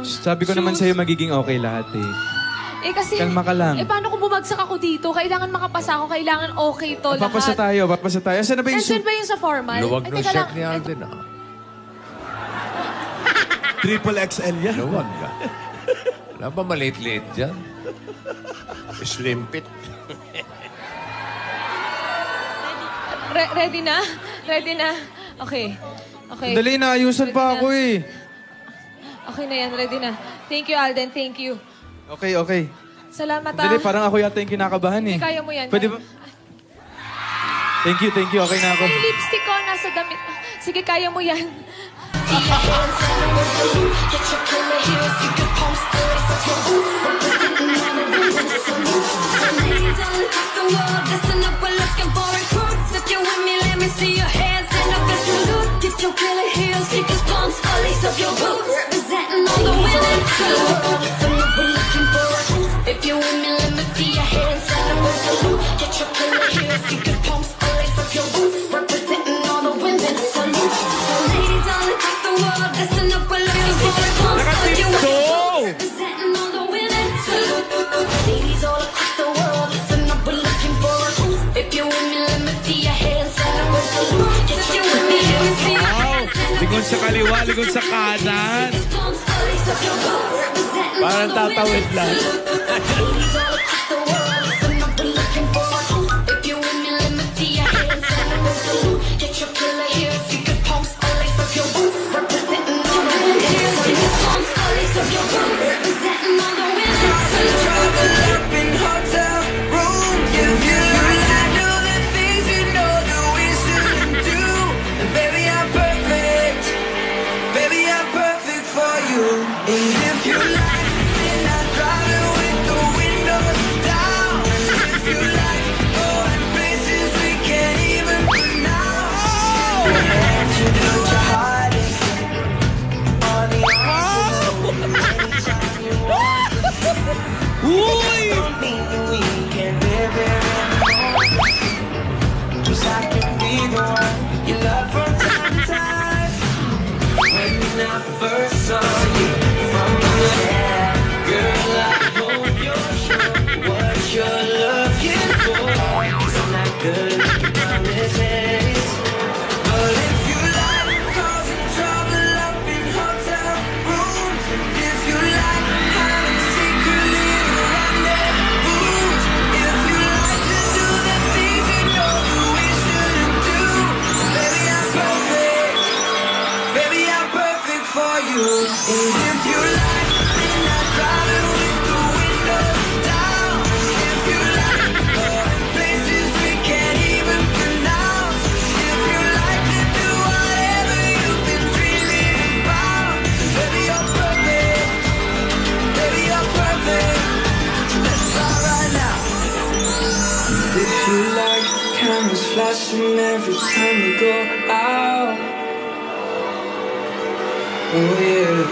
Sabi ko naman sa'yo magiging okay lahat eh. Eh kasi, Kalma ka lang. paano kung bumagsak ako dito? Kailangan makapasa ako, kailangan okay to lahat. Papasa tayo. Saan na ba yung... Nandun ba yung sa formal? Luwag Ay, ng teka shirt lang. ni Alden, ah. Triple XL yan. Luwag ka. Wala ba maliit-liit dyan? Slim fit. Ready na? Ready na? Okay. Okay. Dali, naayusan pa ako eh. Okay na yan, ready na. Thank you, Alden. Thank you. Okay. Salamat, Dali, parang ako yata yung kinakabahan eh. Hindi, kaya mo yan. Pwede ba? Thank you. Okay na ako. Yung lipstick ko, nasa damit. Sige, kaya mo yan. If you're with me, let me see your hands. Celebrate salute. Get your killer heels, fingers, palms, lace up your boots. Representing all the women. Salute. So ladies all across the world, listen up, we're looking for a palms. Representing all the women. Salute. Ladies all across the world, listen up, we're looking for a palms. If you're with me, let me see your hands. Celebrate salute. Get your with me, let me see your hands. Ligon sa kaliwa, ligon sa kanan. Parang tatawid lang. Flashing every time we go out. Oh yeah.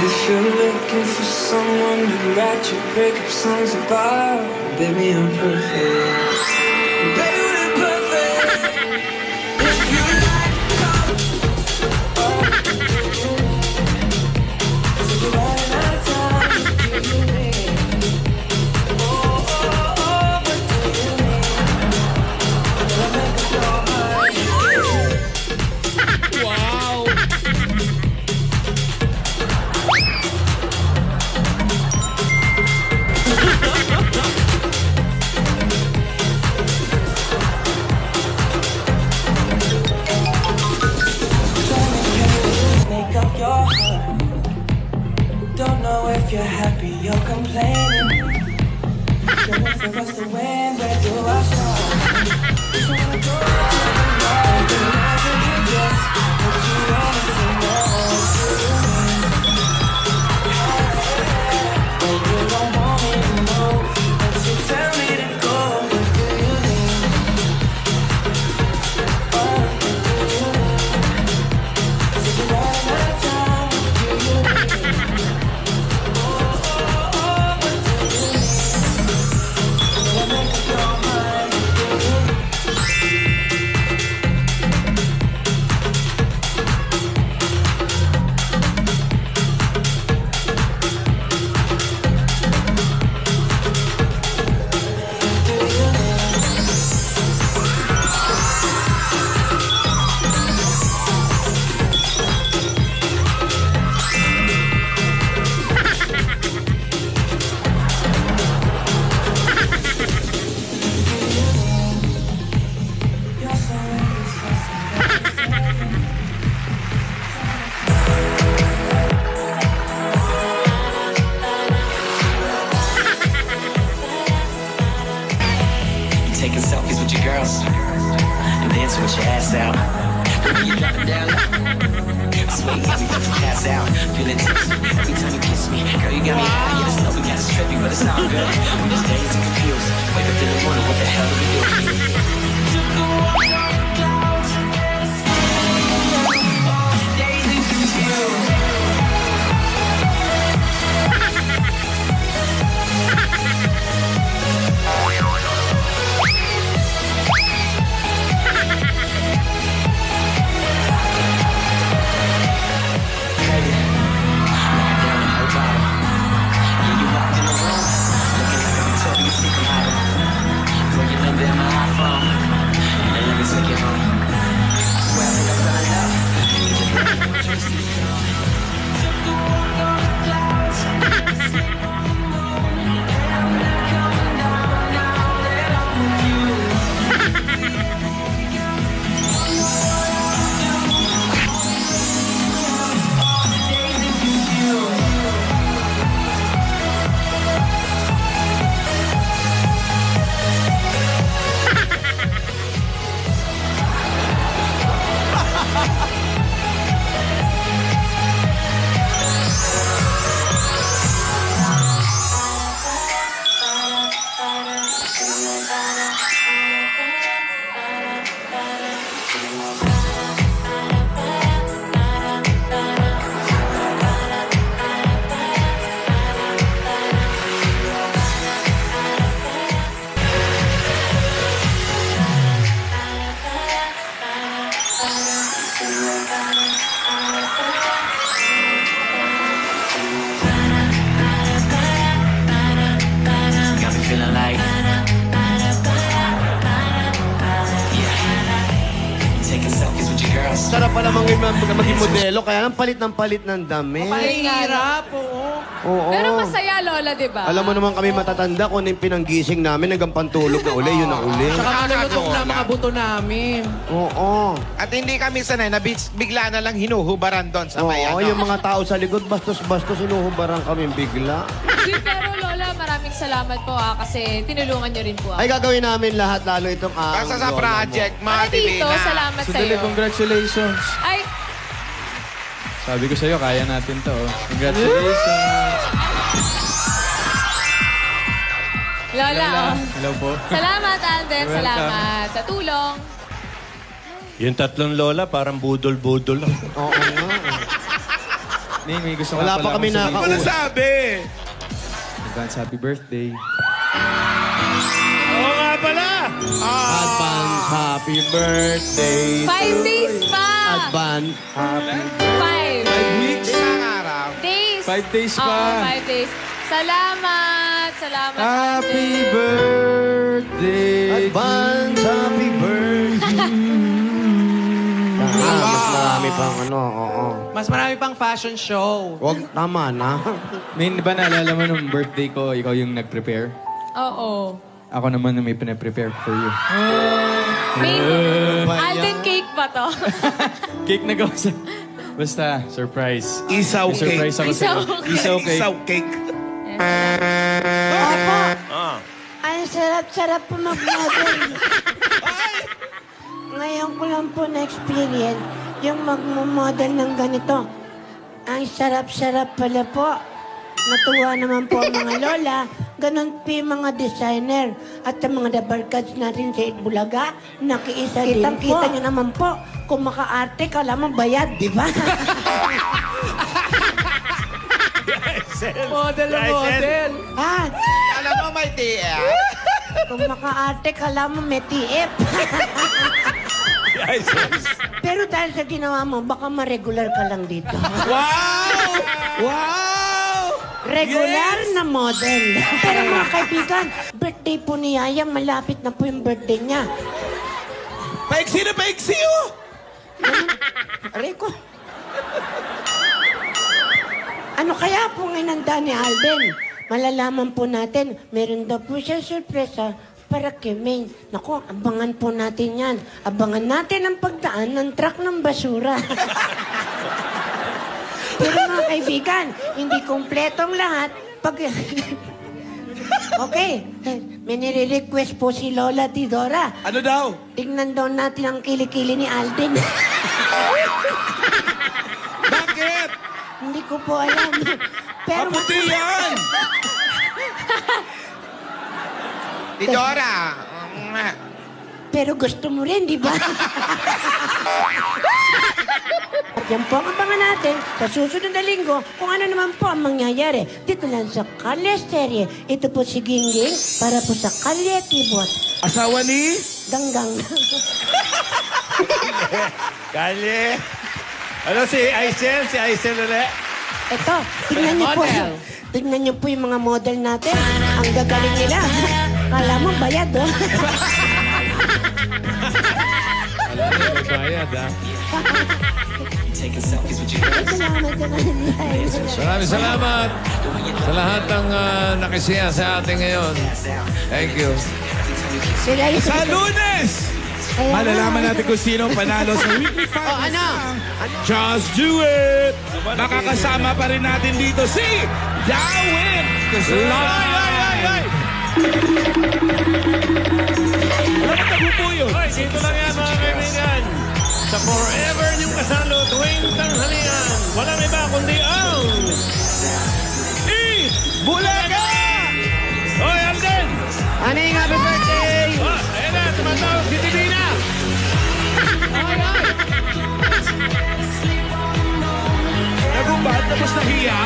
If you're looking for someone to write your breakup songs about, baby, I'm perfect. Baby, we're perfect. If you like you're running out of time, what do you need? What do you need? Wow! Make up your heart. Don't know if you're happy or complaining. Don't know for us to win, where do I start? Just wanna go out to the night, do you just what you wanna say more? When you don't want me to move, and you tell me to go, what do you need? Oh, what do you need? Is it running out of time? What do you need? Oh, what do you need? Make up your mind. feeling tipsy every time you kiss me. Girl, you got me high, yeah, it's lovely, got us trippy, but it's all good. We just dazed and confused. Wake up in the morning, what the hell do we do? Took a walk on the clouds, dazed and confused. Got me feeling like, taking selfies with your girls. Sarap pala maging modelo, kaya ang palit ng dami. Mahirap, Oo. Pero masaya, Lola, di ba? Alam mo naman kami matatanda kung ano yung pinanggising namin hanggang pantulog na uli, yun ang uli. Tsaka malulutok na mga buto namin. Oo. At hindi kami sanay na bigla na lang hinuhubaran doon sa may Oo, ano. yung mga tao sa likod, bastos-bastos, sinuhubaran kami bigla. Hindi, pero Lola, maraming salamat po kasi tinulungan niyo rin po ako. Ay, gagawin namin lahat, lalo itong Basta sa project, Para mga dito, Divina. salamat Sandali, sa'yo. congratulations. Ay, Sabi ko sa'yo, kaya natin to. Congratulations. Lola, oh. Hello po. Salamat, Alden. You're welcome. Salamat sa tulong. Yung tatlong lola, parang budol-budol lang. Oo nga. Ning, may gusto Wala nga pa pala kami akong sabihin. Ano sabi? Advance happy birthday. Oo nga pala! Advance happy birthday. 5 days pa! Advance happy 5 5 weeks. Isang araw. days. 5 days pa. Oo, 5 days. Salamat. Salamat, Happy Alden. birthday. Advance happy birthday. Mas marami pang ano, oo. Mas marami pang fashion show. Wag, tama na. May ba naalala mo nung birthday ko, ikaw yung nag-prepare? Oo. Ako naman na may pinaprepare for you. May Alden cake ba to? Cake na gawa sa... Basta, surprise. Isaw May surprise ako sa'yo. Isaw cake. Isaw cake. Opo. Ang sarap-sarap po mag-model. Ngayon ko lang po na-experience yung mag-model ng ganito. Ang sarap-sarap pala po. Natuwa naman po ang mga lola. Ganon po yung mga designer. At ang mga dabarkads natin sa Itbulaga, nakiisa din po. Kitang-kita nyo naman po. Kung maka-arte, kala mo bayad, di ba? Model na model. Ah, Alam mo, may TF. kung maka-arte, kala mo may TF. Pero dahil sa ginawa mo, baka ma-regular ka lang dito. Wow! Wow! Regular na model. Pero mga kaibigan, birthday po ni Yaya, malapit na po yung birthday niya. Paiksi na paiksi, oh! Aray ko. Ano kaya po inanda ni Alden? Malalaman po natin, meron daw po siya sorpresa para kay Maine. Naku, abangan po natin yan. Abangan natin ang pagdaan ng truck ng basura. Pero mga kaibigan, hindi kumpletong lahat. Pag... Okay, may nire-request po si Lola Tidora. Ano daw? Tingnan daw natin ang kilikili ni Alden. Bakit? Hindi ko ko po alam. Pero, Maputi yan! Ni Dora. pero gusto mo rin, di ba? At yan po ang abangan natin sa susunod na linggo kung ano naman po ang mangyayari. Dito lang sa Kalye Serye. Ito po si Gingging para po sa Kalye Kibot. Asawa ni? Ganggang. Kalye. Ano si Aisel? Si Aisel ulit. Ito, tingnan niyo po. Tingnan niyo po yung mga model natin. Ang gagaling nila. Kala mo bayad, oh. Bayad, ha? Salamat sa Salamat sa lahat ng nakisiya sa atin ngayon. Thank you. Sila yung... Sa Lunes! Ayan. Malalaman natin kung sino ang panalo sa Weekly Finals. ano? Just do it! Makakasama pa rin natin dito si Darwin! Ano po yun? Hoy, dito lang yan mga kaibigan. Sa Forever niyong kasalo tuwing tanghalian. Walang iba kundi ang... Bulaga! Hoy, Alden! Aning, happy birthday! Ayan na, tumatawag si Divina! Nagubad, tapos nahiya.